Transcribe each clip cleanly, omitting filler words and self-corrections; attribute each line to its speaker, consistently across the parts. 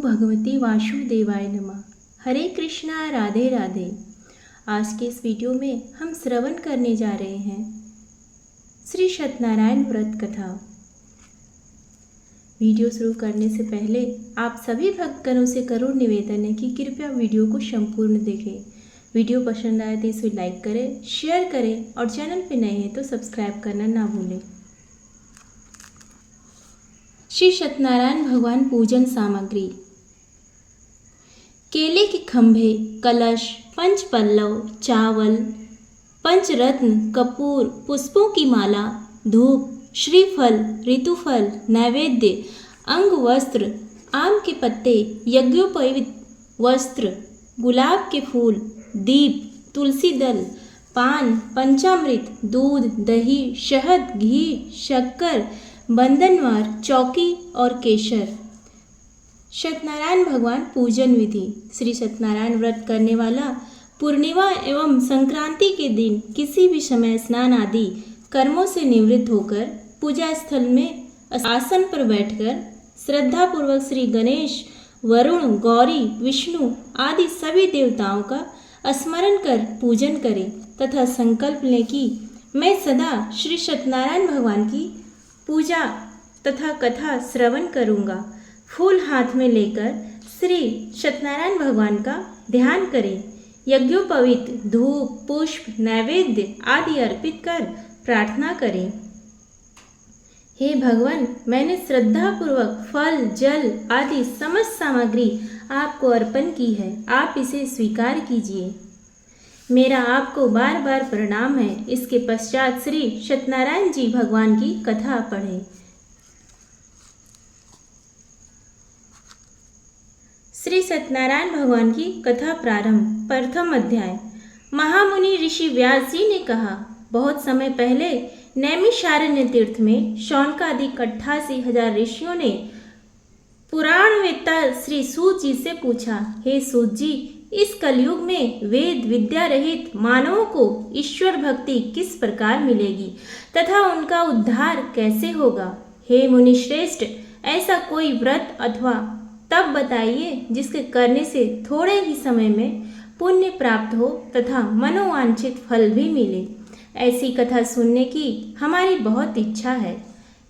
Speaker 1: भगवते वासुदेवाय नमः। हरे कृष्णा, राधे राधे। आज के इस वीडियो में हम श्रवण करने जा रहे हैं श्री सत्यनारायण व्रत कथा। वीडियो शुरू करने से पहले आप सभी भक्तगणों से करुण निवेदन है कि कृपया वीडियो को संपूर्ण देखें। वीडियो पसंद आए तो इसे लाइक करें, शेयर करें और चैनल पर नए हैं तो सब्सक्राइब करना ना भूलें। श्री सत्यनारायण भगवान पूजन सामग्री: केले के खंभे, कलश, पंच पल्लव, चावल, पंचरत्न, कपूर, पुष्पों की माला, धूप, श्रीफल, ऋतुफल, नैवेद्य, अंग वस्त्र, आम के पत्ते, यज्ञोपवीत वस्त्र, गुलाब के फूल, दीप, तुलसी दल, पान, पंचामृत, दूध, दही, शहद, घी, शक्कर, बंधनवार, चौकी और केसर। सत्यनारायण भगवान पूजन विधि: श्री सत्यनारायण व्रत करने वाला पूर्णिमा एवं संक्रांति के दिन किसी भी समय स्नान आदि कर्मों से निवृत्त होकर पूजा स्थल में आसन पर बैठकर श्रद्धापूर्वक श्री गणेश, वरुण, गौरी, विष्णु आदि सभी देवताओं का स्मरण कर पूजन करें तथा संकल्प लें कि मैं सदा श्री सत्यनारायण भगवान की पूजा तथा कथा श्रवण करूँगा। फूल हाथ में लेकर श्री सत्यनारायण भगवान का ध्यान करें। यज्ञोपवीत धूप, पुष्प, नैवेद्य आदि अर्पित कर प्रार्थना करें। हे भगवान, मैंने श्रद्धापूर्वक फल, जल आदि समस्त सामग्री आपको अर्पण की है, आप इसे स्वीकार कीजिए। मेरा आपको बार बार प्रणाम है। इसके पश्चात श्री सत्यनारायण जी भगवान की कथा पढ़ें। श्री सत्यनारायण भगवान की कथा प्रारंभ। प्रथम अध्याय। महामुनि ऋषि व्यास जी ने कहा, बहुत समय पहले नैमिषारण्य तीर्थ में शौनकादि 88,000 ऋषियों ने पुराणवेत्ता श्री सूत जी से पूछा, हे सूत जी, इस कलयुग में वेद विद्या रहित मानवों को ईश्वर भक्ति किस प्रकार मिलेगी तथा उनका उद्धार कैसे होगा? हे मुनिश्रेष्ठ, ऐसा कोई व्रत अथवा तप बताइए जिसके करने से थोड़े ही समय में पुण्य प्राप्त हो तथा मनोवांछित फल भी मिले। ऐसी कथा सुनने की हमारी बहुत इच्छा है।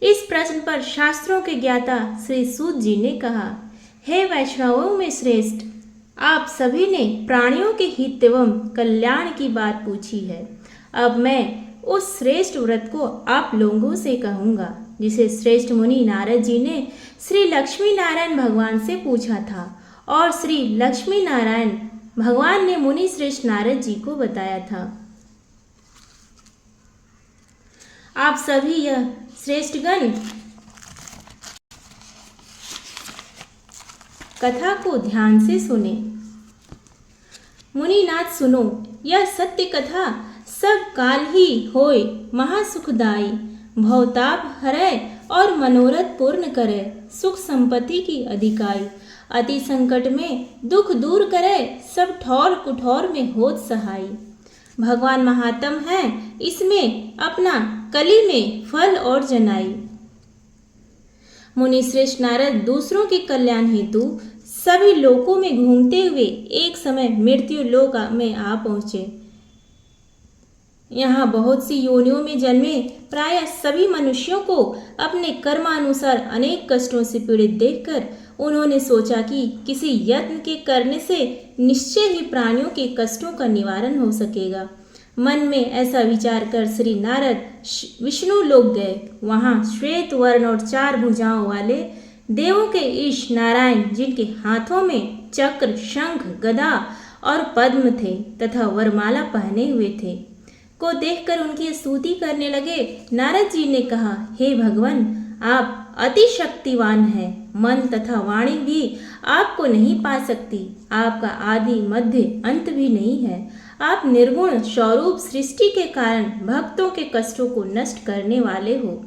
Speaker 1: इस प्रश्न पर शास्त्रों के ज्ञाता श्री सूत जी ने कहा, हे वैष्णवों में श्रेष्ठ, आप सभी ने प्राणियों के हित एवं कल्याण की बात पूछी है। अब मैं उस श्रेष्ठ व्रत को आप लोगों से कहूँगा जिसे श्रेष्ठ मुनि नारद जी ने श्री लक्ष्मी नारायण भगवान से पूछा था और श्री लक्ष्मी नारायण भगवान ने मुनि श्रेष्ठ नारद जी को बताया था। आप सभी यह श्रेष्ठगण कथा को ध्यान से सुने। मुनिनाथ सुनो, यह सत्य कथा सब काल ही होय महासुखदायी, भवताप हरय और मनोरथ पूर्ण करे, सुख संपत्ति की अधिकाई, अति संकट में दुख दूर करे, सब ठौर कुठौर में होत सहाय। भगवान महात्म है, इसमें अपना कली में फल और जनाई। मुनि श्रेष्ठ नारद दूसरों के कल्याण हेतु सभी लोकों में घूमते हुए एक समय मृत्यु लोक में आ पहुँचे। यहाँ बहुत सी योनियों में जन्मे प्रायः सभी मनुष्यों को अपने कर्मानुसार अनेक कष्टों से पीड़ित देखकर उन्होंने सोचा कि किसी यत्न के करने से निश्चय ही प्राणियों के कष्टों का निवारण हो सकेगा। मन में ऐसा विचार कर श्री नारद विष्णु लोक गए। वहाँ श्वेत वर्ण और 4 भुजाओं वाले देवों के ईश नारायण, जिनके हाथों में चक्र, शंख, गदा और पद्म थे तथा वरमाला पहने हुए थे, को देखकर उनकी स्तुति करने लगे। नारद जी ने कहा, हे भगवान, आप अति शक्तिवान हैं। मन तथा वाणी भी आपको नहीं पा सकती। आपका आदि मध्य अंत भी नहीं है। आप निर्गुण स्वरूप सृष्टि के कारण भक्तों के कष्टों को नष्ट करने वाले हो।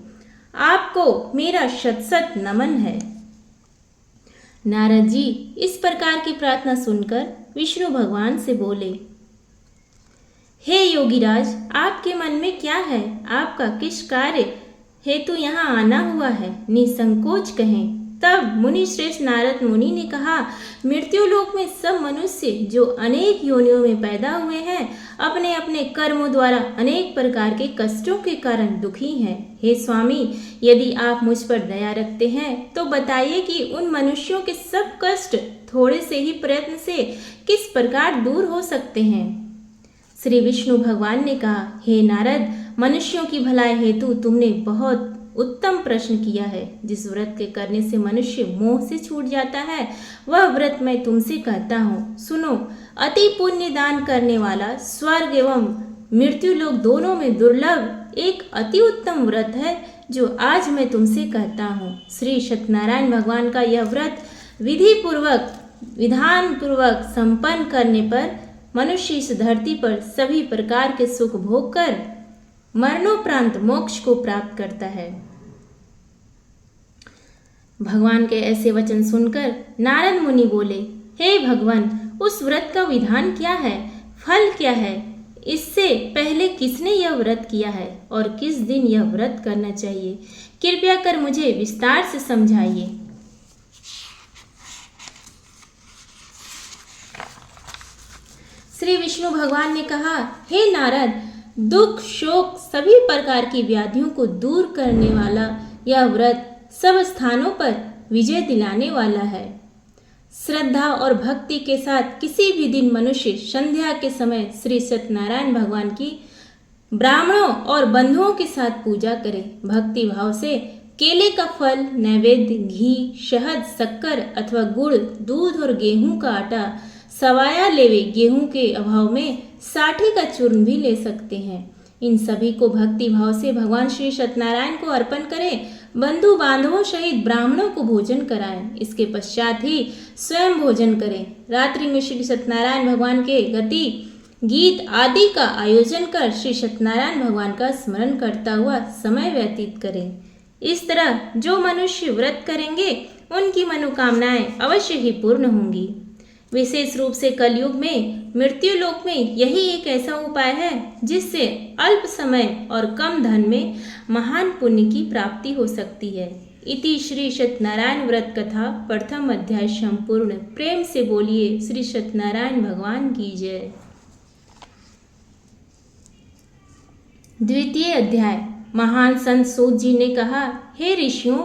Speaker 1: आपको मेरा शत शत नमन है। नारद जी इस प्रकार की प्रार्थना सुनकर विष्णु भगवान से बोले, हे योगीराज, आपके मन में क्या है? आपका किस कार्य हेतु यहाँ आना हुआ है? निसंकोच कहें। तब मुनि श्रेष्ठ नारद मुनि ने कहा, मृत्यु लोक में सब मनुष्य जो अनेक योनियों में पैदा हुए हैं, अपने अपने कर्मों द्वारा अनेक प्रकार के कष्टों के कारण दुखी हैं। हे स्वामी, यदि आप मुझ पर दया रखते हैं तो बताइए कि उन मनुष्यों के सब कष्ट थोड़े से ही प्रयत्न से किस प्रकार दूर हो सकते हैं। श्री विष्णु भगवान ने कहा, हे नारद, मनुष्यों की भलाई हेतु तुमने बहुत उत्तम प्रश्न किया है। जिस व्रत के करने से मनुष्य मोह से छूट जाता है, वह व्रत मैं तुमसे कहता हूँ, सुनो। अति पुण्य दान करने वाला स्वर्ग एवं मृत्यु लोक दोनों में दुर्लभ एक अति उत्तम व्रत है, जो आज मैं तुमसे कहता हूँ। श्री सत्यनारायण भगवान का यह व्रत विधि पूर्वक विधान पूर्वक संपन्न करने पर मनुष्य इस धरती पर सभी प्रकार के सुख भोग कर मरणोपरांत मोक्ष को प्राप्त करता है। भगवान के ऐसे वचन सुनकर नारद मुनि बोले, हे भगवान, उस व्रत का विधान क्या है, फल क्या है, इससे पहले किसने यह व्रत किया है और किस दिन यह व्रत करना चाहिए, कृपया कर मुझे विस्तार से समझाइए। श्री विष्णु भगवान ने कहा, हे नारद, दुख शोक सभी प्रकार की व्याधियों को दूर करने वाला यह व्रत सब स्थानों पर विजय दिलाने वाला है। श्रद्धा और भक्ति के साथ किसी भी दिन मनुष्य संध्या के समय श्री सत्यनारायण भगवान की ब्राह्मणों और बंधुओं के साथ पूजा करे। भक्ति भाव से केले का फल, नैवेद्य, घी, शहद, शक्कर अथवा गुड़, दूध और गेहूं का आटा, सवाया लेवे, गेहूं के अभाव में साठी का चूर्ण भी ले सकते हैं। इन सभी को भक्ति भाव से भगवान श्री सत्यनारायण को अर्पण करें। बंधु बांधवों सहित ब्राह्मणों को भोजन कराएं। इसके पश्चात ही स्वयं भोजन करें। रात्रि में श्री सत्यनारायण भगवान के गति गीत आदि का आयोजन कर श्री सत्यनारायण भगवान का स्मरण करता हुआ समय व्यतीत करें। इस तरह जो मनुष्य व्रत करेंगे उनकी मनोकामनाएं अवश्य ही पूर्ण होंगी। विशेष रूप से कलयुग में मृत्यु लोक में यही एक ऐसा उपाय है जिससे अल्प समय और कम धन में महान पुण्य की प्राप्ति हो सकती है। इति श्री सत्यनारायण व्रत कथा प्रथम अध्याय संपूर्ण। प्रेम से बोलिए श्री सत्यनारायण भगवान की जय। द्वितीय अध्याय। महान संत सूत जी ने कहा, हे ऋषियों,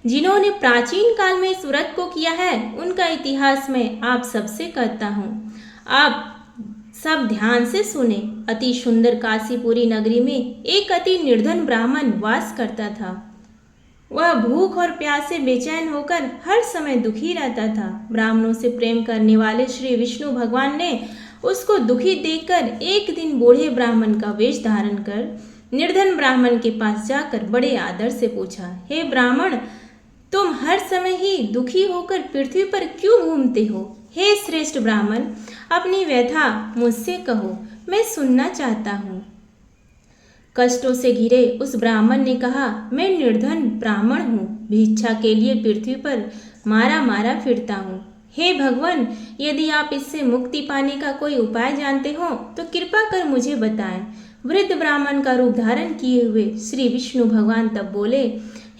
Speaker 1: जिन्होंने प्राचीन काल में इस व्रत को किया है उनका इतिहास मैं आप सबसे कहता हूँ। आप सब ध्यान से सुने। अति सुंदर काशीपुरी नगरी में एक अति निर्धन ब्राह्मण वास करता था। वह भूख और प्यास से बेचैन होकर हर समय दुखी रहता था। ब्राह्मणों से प्रेम करने वाले श्री विष्णु भगवान ने उसको दुखी देखकर एक दिन बूढ़े ब्राह्मण का वेश धारण कर निर्धन ब्राह्मण के पास जाकर बड़े आदर से पूछा, हे ब्राह्मण, तुम हर समय ही दुखी होकर पृथ्वी पर क्यों घूमते हो? हे श्रेष्ठ ब्राह्मण, अपनी व्यथा मुझसे कहो, मैं सुनना चाहता हूँ। कष्टों से घिरे उस ब्राह्मण ने कहा, मैं निर्धन ब्राह्मण हूँ, भिक्षा के लिए पृथ्वी पर मारा मारा फिरता हूँ। हे भगवान, यदि आप इससे मुक्ति पाने का कोई उपाय जानते हो तो कृपा कर मुझे बताएं। वृद्ध ब्राह्मण का रूप धारण किए हुए श्री विष्णु भगवान तब बोले,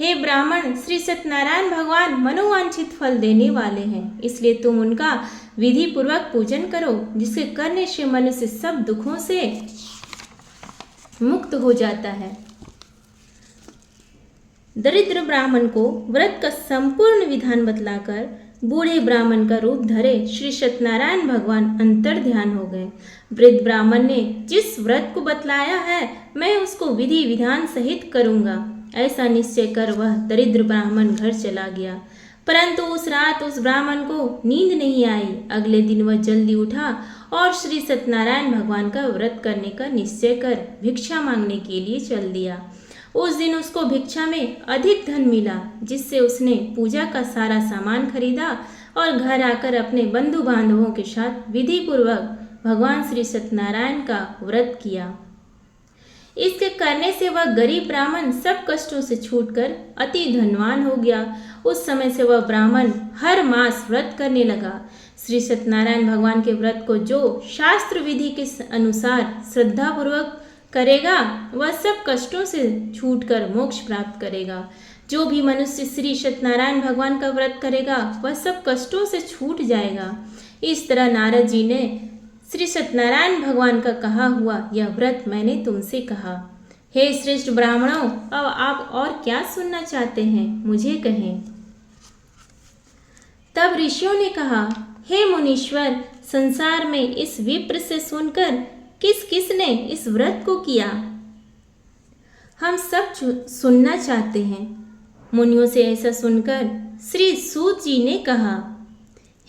Speaker 1: हे ब्राह्मण, श्री सत्यनारायण भगवान मनोवांछित फल देने वाले हैं, इसलिए तुम उनका विधि पूर्वक पूजन करो, जिसके करने से मनुष्य सब दुखों से मुक्त हो जाता है। दरिद्र ब्राह्मण को व्रत का संपूर्ण विधान बतलाकर बूढ़े ब्राह्मण का रूप धरे श्री सत्यनारायण भगवान अंतर ध्यान हो गए। वृद्ध ब्राह्मण ने जिस व्रत को बतलाया है मैं उसको विधि विधान सहित करूंगा, ऐसा निश्चय कर वह दरिद्र ब्राह्मण घर चला गया। परंतु उस रात उस ब्राह्मण को नींद नहीं आई। अगले दिन वह जल्दी उठा और श्री सत्यनारायण भगवान का व्रत करने का निश्चय कर भिक्षा मांगने के लिए चल दिया। उस दिन उसको भिक्षा में अधिक धन मिला, जिससे उसने पूजा का सारा सामान खरीदा और घर आकर अपने बंधु बांधवों के साथ विधि पूर्वक भगवान श्री सत्यनारायण का व्रत किया। इसके करने से वह गरीब ब्राह्मण सब कष्टों से छूटकर अति धनवान हो गया। उस समय से वह ब्राह्मण हर मास व्रत करने लगा। श्री सत्यनारायण भगवान के व्रत को जो शास्त्र विधि के अनुसार श्रद्धा पूर्वक करेगा वह सब कष्टों से छूटकर मोक्ष प्राप्त करेगा। जो भी मनुष्य श्री सत्यनारायण भगवान का व्रत करेगा वह सब कष्टों से छूट जाएगा। इस तरह नारद जी ने श्री सत्यनारायण भगवान का कहा हुआ यह व्रत मैंने तुमसे कहा। हे श्रेष्ठ ब्राह्मणों, अब आप और क्या सुनना चाहते हैं, मुझे कहें। तब ऋषियों ने कहा, हे मुनीश्वर, संसार में इस विप्र से सुनकर किस किस ने इस व्रत को किया, हम सब सुनना चाहते हैं। मुनियों से ऐसा सुनकर श्री सूत जी ने कहा,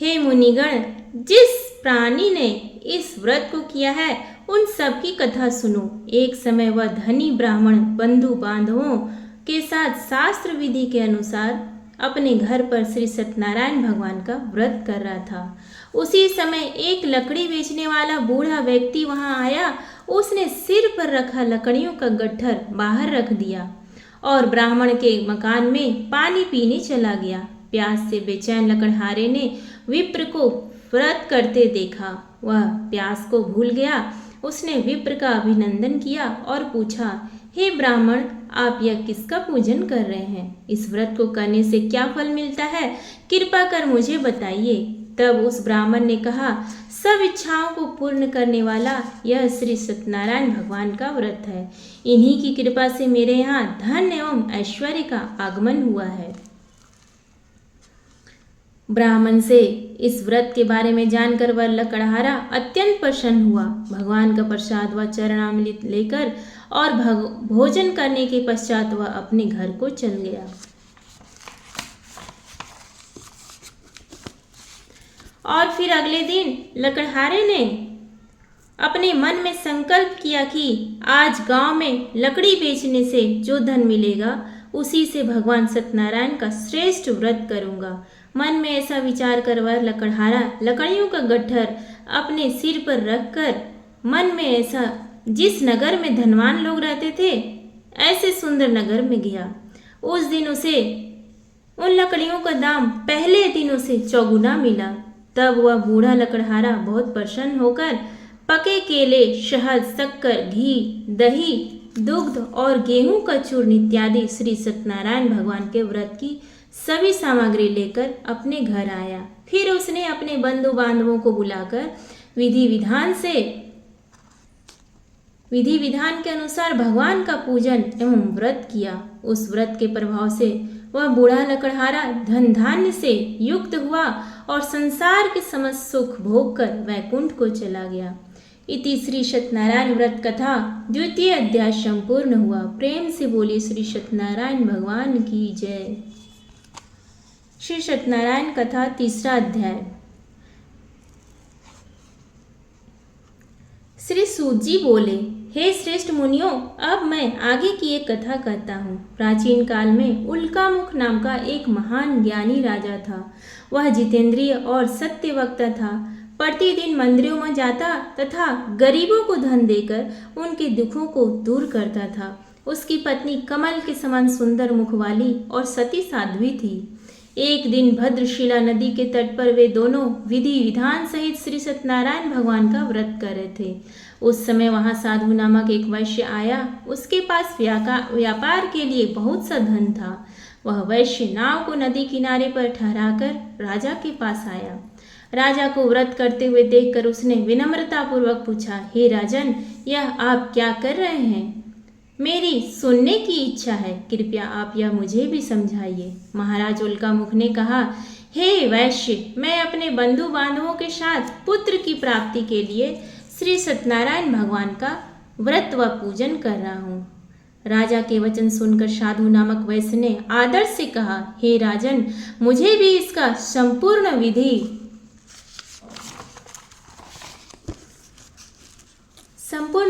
Speaker 1: हे मुनिगण, जिस प्राणी ने इस व्रत को किया है उन सब की कथा सुनो। एक समय वह धनी ब्राह्मण बंधु बांधवों के साथ शास्त्र विधि के अनुसार अपने घर पर श्री सत्यनारायण भगवान का व्रत कर रहा था। उसी समय एक लकड़ी बेचने वाला बूढ़ा व्यक्ति वहां आया। उसने सिर पर रखा लकड़ियों का गट्ठर बाहर रख दिया और ब्राह्मण के मकान में पानी पीने चला गया। प्यास से बेचैन लकड़हारे ने विप्र को व्रत करते देखा। वह प्यास को भूल गया। उसने विप्र का अभिनंदन किया और पूछा, हे ब्राह्मण, आप यह किसका पूजन कर रहे हैं? इस व्रत को करने से क्या फल मिलता है? कृपा कर मुझे बताइए। तब उस ब्राह्मण ने कहा, सब इच्छाओं को पूर्ण करने वाला यह श्री सत्यनारायण भगवान का व्रत है। इन्हीं की कृपा से मेरे यहाँ धन एवं ऐश्वर्य का आगमन हुआ है। ब्राह्मण से इस व्रत के बारे में जानकर वह लकड़हारा अत्यंत प्रसन्न हुआ। भगवान का प्रसाद व चरणामृत लेकर और भोजन करने के पश्चात वह अपने घर को चल गया। और फिर अगले दिन लकड़हारे ने अपने मन में संकल्प किया कि आज गांव में लकड़ी बेचने से जो धन मिलेगा उसी से भगवान सत्यनारायण का श्रेष्ठ व्रत करूंगा। मन में ऐसा विचार कर वह लकड़हारा लकड़ियों का गट्ठर अपने सिर पर रखकर मन में ऐसा जिस नगर में धनवान लोग रहते थे ऐसे सुंदर नगर में गया। उस दिन उसे उन लकड़ियों का दाम पहले दिनों से चौगुना मिला। तब वह बूढ़ा लकड़हारा बहुत प्रसन्न होकर पके केले, शहद, शक्कर, घी, दही, दुग्ध और गेहूं का चूर्ण इत्यादि श्री सत्यनारायण भगवान के व्रत की सभी सामग्री लेकर अपने घर आया। फिर उसने अपने बंधु बांधवों को बुलाकर विधि विधान के अनुसार भगवान का पूजन एवं व्रत किया। उस व्रत के प्रभाव से वह बूढ़ा लकड़हारा धन धान्य से युक्त हुआ और संसार के समस्त सुख भोग कर वैकुंठ को चला गया। इति श्री सत्यनारायण व्रत कथा द्वितीय अध्याय संपूर्ण हुआ। प्रेम से बोली श्री सत्यनारायण भगवान की जय। श्री सत्यनारायण कथा तीसरा अध्याय। श्री सूत जी बोले, हे श्रेष्ठ मुनियों, अब मैं आगे की एक कथा कहता हूँ। प्राचीन काल में उल्कामुख नाम का एक महान ज्ञानी राजा था। वह जितेंद्रिय और सत्यवक्ता था। प्रतिदिन मंदिरों में जाता तथा गरीबों को धन देकर उनके दुखों को दूर करता था। उसकी पत्नी कमल के समान सुंदर मुख वाली और सती साध्वी थी। एक दिन भद्रशिला नदी के तट पर वे दोनों विधि विधान सहित श्री सत्यनारायण भगवान का व्रत कर रहे थे। उस समय वहां साधु नामक एक वैश्य आया। उसके पास व्यापार के लिए बहुत सा धन था। वह वैश्य नाव को नदी किनारे पर ठहराकर राजा के पास आया। राजा को व्रत करते हुए देखकर उसने विनम्रता पूर्वक पूछा, हे राजन, यह आप क्या कर रहे हैं? मेरी सुनने की इच्छा है, कृपया आप यह मुझे भी समझाइए। महाराज उल्कामुख ने कहा, हे वैश्य, मैं अपने बंधु बांधवों के साथ पुत्र की प्राप्ति के लिए श्री सत्यनारायण भगवान का व्रत व पूजन कर रहा हूँ। राजा के वचन सुनकर साधु नामक वैश्य ने आदर से कहा, हे राजन, मुझे भी इसका संपूर्ण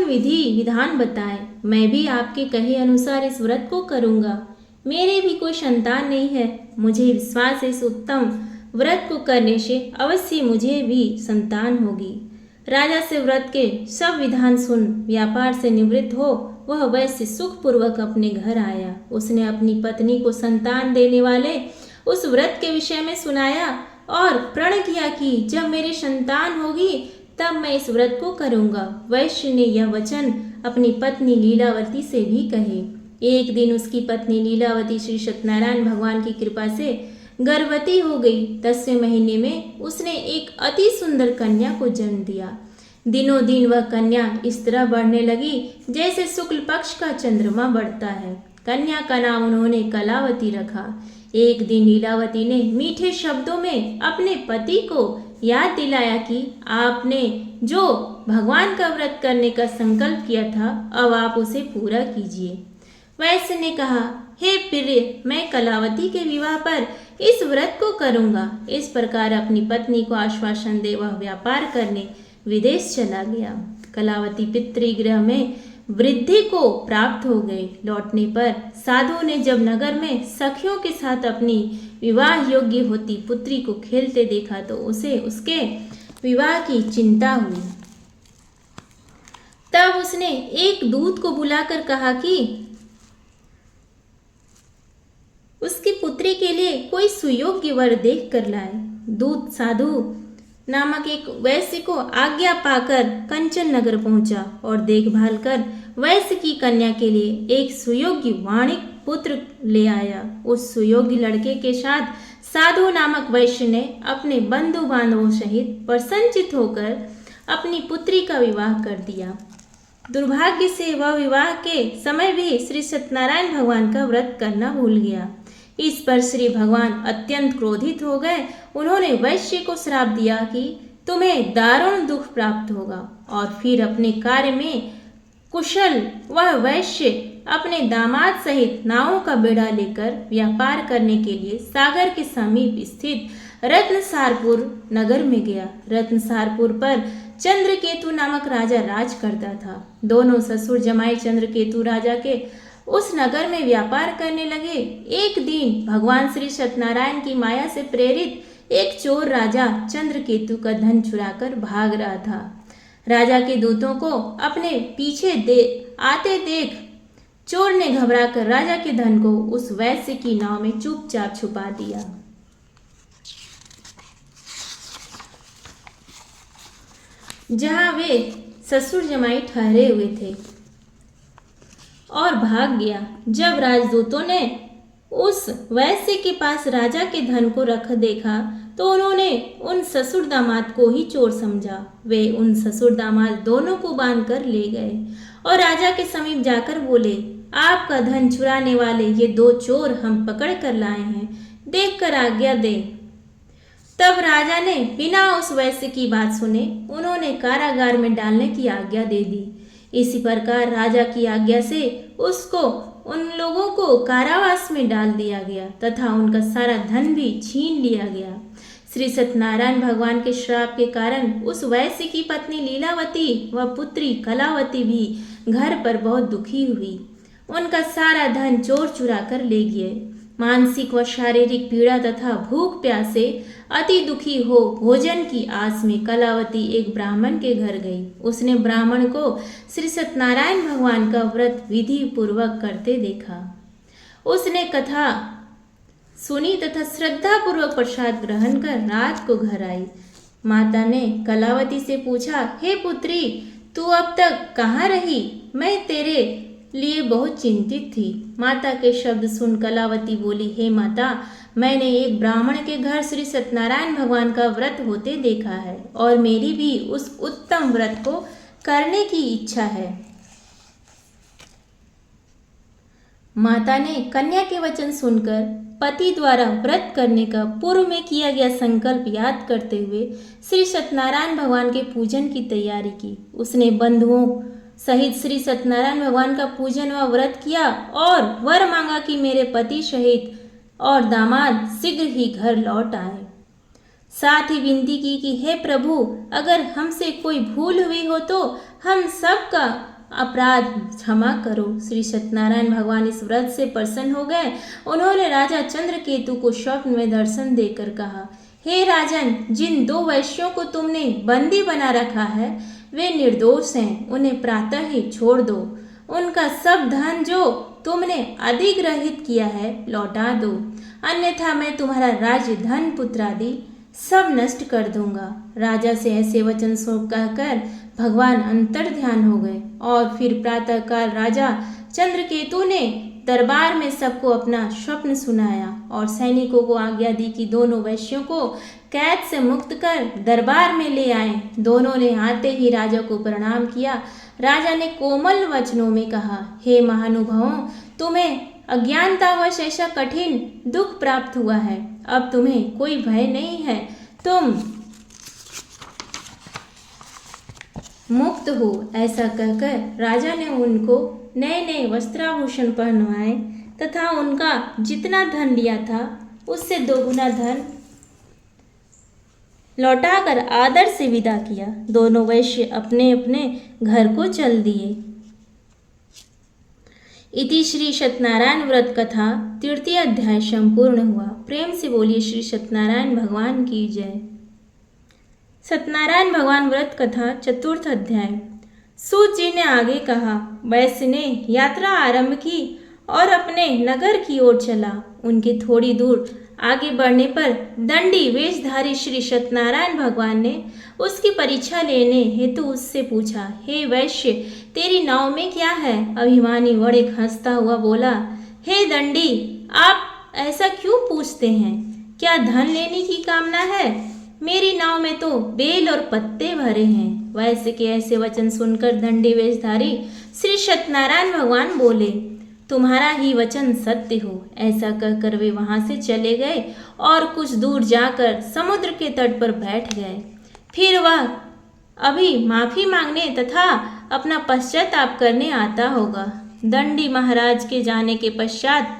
Speaker 1: विधि विधान बताएं। मैं भी आपके कहे अनुसार इस व्रत को करूंगा। मेरे भी कोई संतान नहीं है। मुझे विश्वास है इस उत्तम व्रत को करने से अवश्य मुझे भी संतान होगी। राजा से व्रत के सब विधान सुन व्यापार से निवृत्त हो वह वैश्य सुखपूर्वक अपने घर आया। उसने अपनी पत्नी को संतान देने वाले उस व्रत के विषय में सुनाया और प्रण किया कि जब मेरी संतान होगी तब मैं इस व्रत को करूंगा। वैश्य ने यह वचन अपनी पत्नी लीलावती से भी कहे। एक दिन उसकी पत्नी लीलावती श्री सत्यनारायण भगवान की कृपा से गर्भवती हो गई। 10वें महीने में उसने एक अति सुंदर कन्या को जन्म दिया। दिनों दिन वह कन्या इस तरह बढ़ने लगी जैसे शुक्ल पक्ष का चंद्रमा बढ़ता है। कन्या का नाम उन्होंने कलावती रखा। एक दिन लीलावती ने मीठे शब्दों में अपने पति को याद दिलाया कि आपने जो भगवान का व्रत करने का संकल्प किया था, अब आप उसे पूरा कीजिए। वैश्य ने कहा, हे प्रिय, मैं कलावती के विवाह पर इस व्रत को करूंगा। इस प्रकार अपनी पत्नी को आश्वासन दे वह व्यापार करने विदेश चला गया। कलावती पितृगृह में वृद्धि को प्राप्त हो गए। लौटने पर साधु ने जब नगर में सखियों के साथ अपनी विवाह योग्य होती पुत्री को खेलते देखा तो उसे उसके विवाह की चिंता हुई। तब उसने एक दूत को बुलाकर कहा कि उसकी पुत्री के लिए कोई सुयोग्य वर देख कर लाए। दूत साधु नामक एक वैश्य को आज्ञा पाकर कंचन नगर पहुंचा और देखभाल कर वैश्य की कन्या के लिए एक सुयोग्य वाणिक पुत्र ले आया। उस सुयोग्य लड़के के साथ साधु नामक वैश्य ने अपने बंधु बांधवों सहित प्रसन्नचित होकर अपनी पुत्री का विवाह कर दिया। दुर्भाग्य से वह विवाह के समय भी श्री सत्यनारायण भगवान का व्रत करना भूल गया। इस पर श्री भगवान अत्यंत क्रोधित हो गए। उन्होंने वैश्य को श्राप दिया कि तुम्हें दारुण दुख प्राप्त होगा। और फिर अपने कार्य में कुशल वह वैश्य अपने दामाद सहित नावों का बेड़ा लेकर व्यापार करने के लिए सागर के समीप स्थित रत्नसारपुर नगर में गया। रत्नसारपुर पर चंद्रकेतु नामक राजा राज करता था। दोनों ससुर जमाई चंद्रकेतु राजा के उस नगर में व्यापार करने लगे। एक दिन भगवान श्री सत्यनारायण की माया से प्रेरित एक चोर राजा चंद्रकेतु का धन चुराकर भाग रहा था। राजा के दूतों को अपने पीछे आते देख चोर ने घबराकर राजा के धन को उस वैश्य की नाव में चुपचाप छुपा दिया। जहां वे ससुर जमाई ठहरे हुए थे और भाग गया। जब राजदूतों ने उस वैश्य के पास राजा के धन को रख देखा तो उन्होंने उन ससुर दामाद को ही चोर समझा। वे उन ससुर दामाद दोनों को बांधकर ले गए और राजा के समीप जाकर बोले, आपका धन चुराने वाले ये दो चोर हम पकड़ कर लाए हैं, देखकर आज्ञा दे। तब राजा ने बिना उस वैश्य की बात सुने उन्होंने कारागार में डालने की आज्ञा दे दी। इसी प्रकार राजा की आज्ञा से उसको उन लोगों को कारावास में डाल दिया गया तथा उनका सारा धन भी छीन लिया गया। श्री सत्यनारायण भगवान के श्राप के कारण उस वैश्य की पत्नी लीलावती व पुत्री कलावती भी घर पर बहुत दुखी हुई। उनका सारा धन चोर चुरा कर ले गए। मानसिक व शारीरिक पीड़ा तथा भूख प्यास से अति दुखी हो भोजन की आस में कलावती एक ब्राह्मण के घर गई। उसने ब्राह्मण को श्री सत्यनारायण भगवान का व्रत विधि पूर्वक करते देखा। उसने कथा सुनी तथा श्रद्धा पूर्वक प्रसाद ग्रहण कर रात को घर आई। माता ने कलावती से पूछा, हे पुत्री, तू अब तक कहाँ रही? मैं तेरे लिए बहुत चिंतित थी। माता के शब्द सुन कलावती बोली, हे माता, मैंने एक ब्राह्मण के घर श्री सत्यनारायण भगवान का व्रत होते देखा है और मेरी भी उस उत्तम व्रत को करने की इच्छा है। माता ने कन्या के वचन सुनकर पति द्वारा व्रत करने का पूर्व में किया गया संकल्प याद करते हुए श्री सत्यनारायण भगवान के पूजन की तैयारी की। उसने बंधुओं सहित श्री सत्यनारायण भगवान का पूजन व व्रत किया और वर मांगा कि मेरे पति सहित और दामाद शीघ्र ही घर लौट आए। साथ ही विनती की कि हे प्रभु, अगर हमसे कोई भूल हुई हो तो हम सबका अपराध क्षमा करो। श्री सत्यनारायण भगवान इस व्रत से प्रसन्न हो गए। उन्होंने राजा चंद्रकेतु को स्वप्न में दर्शन देकर कहा, हे राजन, जिन दो वैश्यों को तुमने बंदी बना रखा है वे निर्दोष हैं, उन्हें प्रातः ही छोड़ दो। उनका सब धन जो तुमने अधिग्रहित किया है लौटा दो, अन्यथा मैं तुम्हारा राज्य, धन, पुत्र आदि सब नष्ट कर दूंगा। राजा से ऐसे वचन सुन कहकर भगवान अंतर ध्यान हो गए और फिर प्रातःकाल राजा चंद्रकेतु ने दरबार में सबको अपना स्वप्न सुनाया और सैनिकों को आज्ञा दी कि दोनों वैश्यों को कैद से मुक्त कर दरबार में ले आए। दोनों ने आते ही राजा को प्रणाम किया। राजा ने कोमल वचनों में कहा, हे महानुभावों, तुम्हें अज्ञानतावश ऐसा कठिन दुख प्राप्त हुआ है। अब तुम्हें कोई भय नहीं है, तुम मुक्त हो। ऐसा कहकर राजा ने उनको नए नए वस्त्राभूषण पहनवाए तथा उनका जितना धन लिया था उससे दोगुना धन लौटाकर आदर से विदा किया। दोनों वैश्य अपने अपने घर को चल दिए। इति श्री सत्यनारायण व्रत कथा तृतीय अध्याय संपूर्ण हुआ। प्रेम से बोलिए श्री सत्यनारायण भगवान की जय। सत्यनारायण भगवान व्रत कथा चतुर्थ अध्याय। सूत जी ने आगे कहा, वैश्य ने यात्रा आरंभ की और अपने नगर की ओर चला। उनकी थोड़ी दूर आगे बढ़ने पर दंडी वेशधारी श्री सत्यनारायण भगवान ने उसकी परीक्षा लेने हेतु उससे पूछा, हे वैश्य, तेरी नाव में क्या है? अभिमानी बड़े हंसता हुआ बोला, हे दंडी, आप ऐसा क्यों पूछते हैं? क्या धन लेने की कामना है? मेरी नाव में तो बेल और पत्ते भरे हैं। वैश्य के ऐसे वचन सुनकर दंडी वेशधारी श्री सत्यनारायण भगवान बोले, तुम्हारा ही वचन सत्य हो। ऐसा कहकर वे वहां से चले गए और कुछ दूर जाकर समुद्र के तट पर बैठ गए। फिर वह अभी माफी मांगने तथा अपना पश्चाताप करने आता होगा। दंडी महाराज के जाने के पश्चात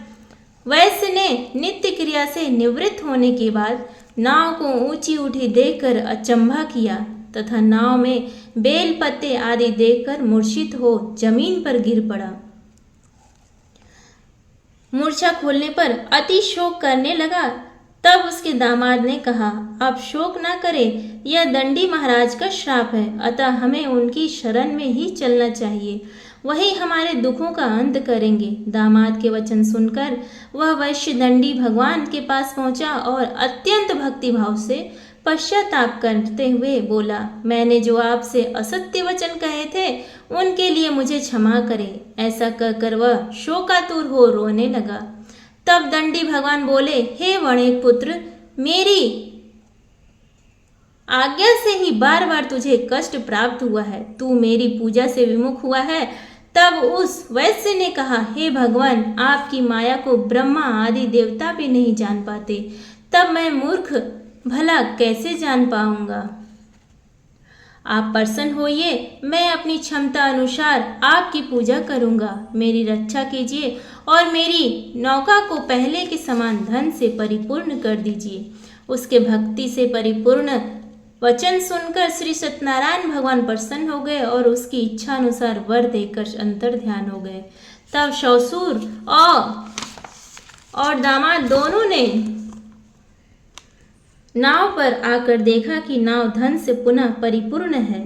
Speaker 1: वैश्य ने नित्य क्रिया से निवृत्त होने के बाद नाव को ऊंची उठी देखकर अचंभा किया तथा नाव में बेल पत्ते आदि देखकर मूर्छित हो जमीन पर गिर पड़ा। मूर्छा खोलने पर अति शोक करने लगा। तब उसके दामाद ने कहा, आप शोक ना करें, यह दंडी महाराज का श्राप है, अतः हमें उनकी शरण में ही चलना चाहिए, वही हमारे दुखों का अंत करेंगे। दामाद के वचन सुनकर वह वैश्य दंडी भगवान के पास पहुंचा और अत्यंत भक्तिभाव से पश्चाताप करते हुए बोला, मैंने जो आपसे असत्य वचन कहे थे उनके लिए मुझे क्षमा करें। ऐसा कहकर वह शोकातुर हो रोने लगा। तब दंडी भगवान बोले, हे वणिक पुत्र, मेरी आज्ञा से ही बार बार तुझे कष्ट प्राप्त हुआ है, तू मेरी पूजा से विमुख हुआ है। तब उस वैश्य ने कहा, हे भगवान, आपकी माया को ब्रह्मा आदि देवता भी नहीं जान पाते, तब मैं मूर्ख भला कैसे जान पाऊंगा? आप प्रसन्न होइए, मैं अपनी क्षमता अनुसार आपकी पूजा करूंगा। मेरी रक्षा कीजिए और मेरी नौका को पहले के समान धन से परिपूर्ण कर दीजिए। उसके भक्ति से परिपूर्ण वचन सुनकर श्री सत्यनारायण भगवान प्रसन्न हो गए और उसकी इच्छा अनुसार वर देकर अंतर ध्यान हो गए। तब ससुर और दामाद दोनों ने नाव पर आकर देखा कि नाव धन से पुनः परिपूर्ण है।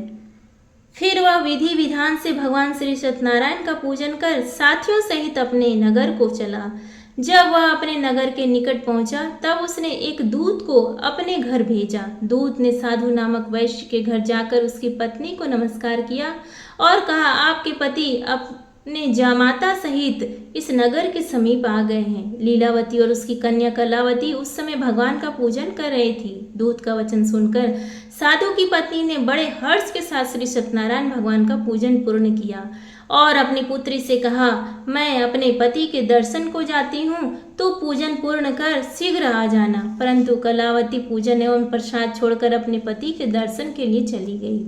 Speaker 1: फिर वह विधि विधान से भगवान श्री सत्यनारायण का पूजन कर साथियों सहित अपने नगर को चला। जब वह अपने नगर के निकट पहुंचा तब उसने एक दूत को अपने घर भेजा। दूत ने साधु नामक वैश्य के घर जाकर उसकी पत्नी को नमस्कार किया और कहा, आपके पति अपने जामाता सहित इस नगर के समीप आ गए हैं। लीलावती और उसकी कन्या कलावती उस समय भगवान का पूजन कर रही थी। दूत का वचन सुनकर साधु की पत्नी ने बड़े हर्ष के साथ श्री सत्यनारायण भगवान का पूजन पूर्ण किया और अपनी पुत्री से कहा, मैं अपने पति के दर्शन को जाती हूँ, तो पूजन पूर्ण कर शीघ्र आ जाना। परंतु कलावती पूजन एवं प्रसाद छोड़कर अपने पति के दर्शन के लिए चली गई।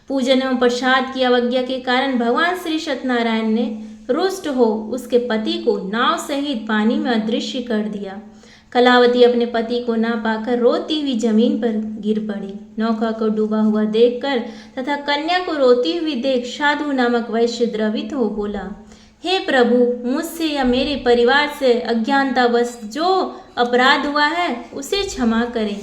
Speaker 1: पूजन एवं प्रसाद की अवज्ञा के कारण भगवान श्री सत्यनारायण ने रुष्ट हो उसके पति को नाव सहित पानी में अदृश्य कर दिया। कलावती अपने पति को ना पाकर रोती हुई जमीन पर गिर पड़ी। नौका को डूबा हुआ देखकर तथा कन्या को रोती हुई देख साधु नामक वैश्य द्रवित हो बोला, हे प्रभु, मुझसे या मेरे परिवार से अज्ञानतावश जो अपराध हुआ है उसे क्षमा करें।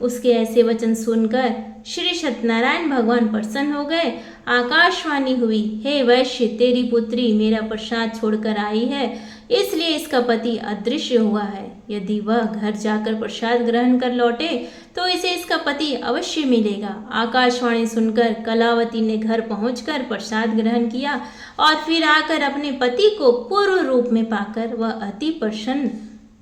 Speaker 1: उसके ऐसे वचन सुनकर श्री सत्यनारायण भगवान प्रसन्न हो गए। आकाशवाणी हुई, हे वैश्य, तेरी पुत्री मेरा प्रसाद छोड़कर आई है, इसलिए इसका पति अदृश्य हुआ है। यदि वह घर जाकर प्रसाद ग्रहण कर लौटे तो इसे इसका पति अवश्य मिलेगा। आकाशवाणी सुनकर कलावती ने घर पहुंचकर प्रसाद ग्रहण किया और फिर आकर अपने पति को पूर्व रूप में पाकर वह अति प्रसन्न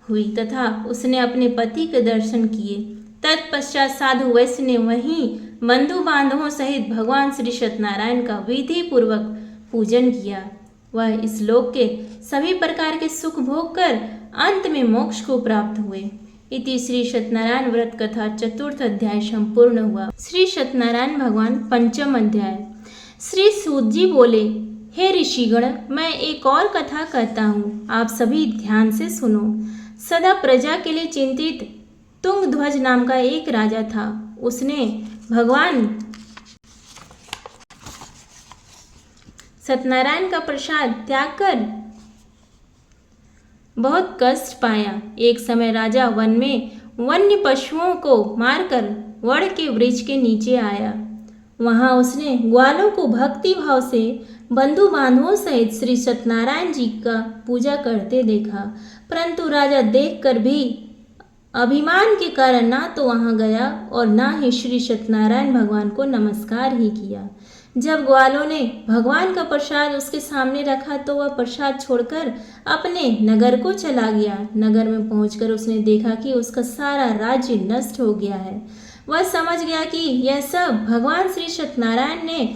Speaker 1: हुई तथा उसने अपने पति के दर्शन किए। तत्पश्चात साधु वैश्य ने वहीं बंधु बांधवों सहित भगवान श्री सत्यनारायण का विधि पूर्वक पूजन किया। वह इस लोक के सभी प्रकार के सुख भोग कर अंत में मोक्ष को प्राप्त हुए। इति श्री सत्यनारायण व्रत कथा चतुर्थ अध्याय संपूर्ण हुआ। श्री सत्यनारायण भगवान पंचम अध्याय। श्री सूत जी बोले, हे ऋषिगण, मैं एक और कथा कहता हूँ, आप सभी ध्यान से सुनो। सदा प्रजा के लिए चिंतित तुंगध्वज नाम का एक राजा था। उसने भगवान सत्यनारायण का प्रसाद त्याग कर बहुत कष्ट पाया। एक समय राजा वन में वन्य पशुओं को मारकर वड़ के वृक्ष के नीचे आया। वहां उसने ग्वालों को भक्ति भाव से बंधु बांधवों सहित श्री सत्यनारायण जी का पूजा करते देखा, परंतु राजा देखकर भी अभिमान के कारण ना तो वहां गया और ना ही श्री सत्यनारायण भगवान को नमस्कार ही किया। जब ग्वालों ने भगवान का प्रसाद उसके सामने रखा तो वह प्रसाद छोड़कर अपने नगर को चला गया। नगर में पहुंचकर उसने देखा कि उसका सारा राज्य नष्ट हो गया है। वह समझ गया कि यह सब भगवान श्री सत्यनारायण ने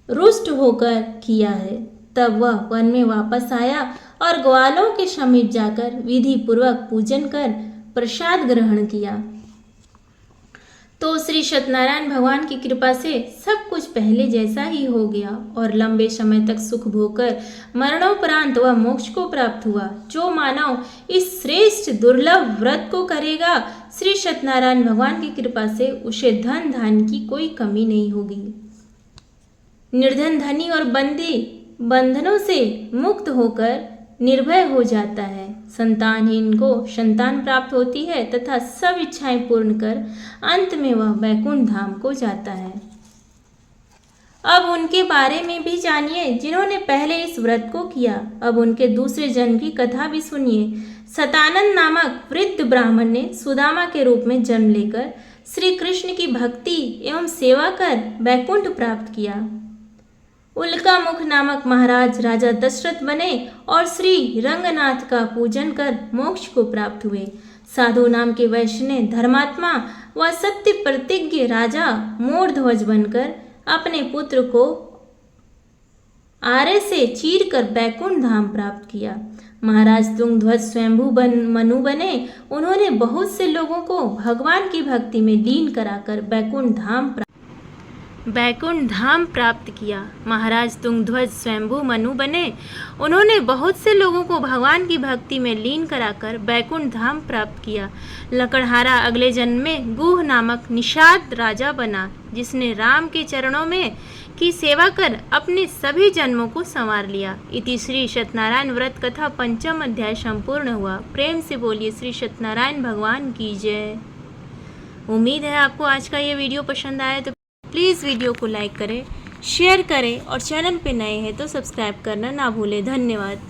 Speaker 1: रुष्ट होकर किया है। तब वह वन में वापस आया और ग्वालों के समीप जाकर विधि पूर्वक पूजन कर प्रसाद ग्रहण किया। तो श्री सत्यनारायण भगवान की कृपा से सब कुछ पहले जैसा ही हो गया और लंबे समय तक सुख भोगकर मरणोपरांत वह मोक्ष को प्राप्त हुआ। जो मानव इस श्रेष्ठ दुर्लभ व्रत को करेगा, श्री सत्यनारायण भगवान की कृपा से उसे धन धान की कोई कमी नहीं होगी। निर्धन धनी और बंदी बंधनों से मुक्त होकर निर्भय हो जाता है। संतानहीन को संतान प्राप्त होती है तथा सब इच्छाएं पूर्ण कर अंत में वह वैकुंठ धाम को जाता है। अब उनके बारे में भी जानिए जिन्होंने पहले इस व्रत को किया। अब उनके दूसरे जन्म की कथा भी सुनिए। सतानंद नामक वृद्ध ब्राह्मण ने सुदामा के रूप में जन्म लेकर श्री कृष्ण की भक्ति एवं सेवा कर वैकुंठ प्राप्त किया। उल्का मुख नामक महाराज राजा दशरथ बने और श्री रंगनाथ का पूजन कर मोक्ष को प्राप्त हुए। साधु नाम के वैश्य ने धर्मात्मा व सत्य प्रतिज्ञ राजा मोरध्वज बनकर अपने पुत्र को आरे से चीर कर बैकुंठ धाम प्राप्त किया। महाराज तुंगध्वज स्वयंभू मनु बने। उन्होंने बहुत से लोगों को भगवान की भक्ति में लीन कराकर बैकुंठ धाम प्राप्त किया। महाराज तुंगध्वज स्वयंभू मनु बने। उन्होंने बहुत से लोगों को भगवान की भक्ति में लीन कराकर बैकुंठ धाम प्राप्त किया। लकड़हारा अगले जन्म में गुह नामक निषाद राजा बना, जिसने राम के चरणों में की सेवा कर अपने सभी जन्मों को संवार लिया। इति श्री सत्यनारायण व्रत कथा पंचम अध्याय संपूर्ण हुआ। प्रेम से बोलिए श्री सत्यनारायण भगवान की जय। उम्मीद है आपको आज का ये वीडियो पसंद आया तो प्लीज़ वीडियो को लाइक करें, शेयर करें और चैनल पे नए हैं तो सब्सक्राइब करना ना भूलें। धन्यवाद।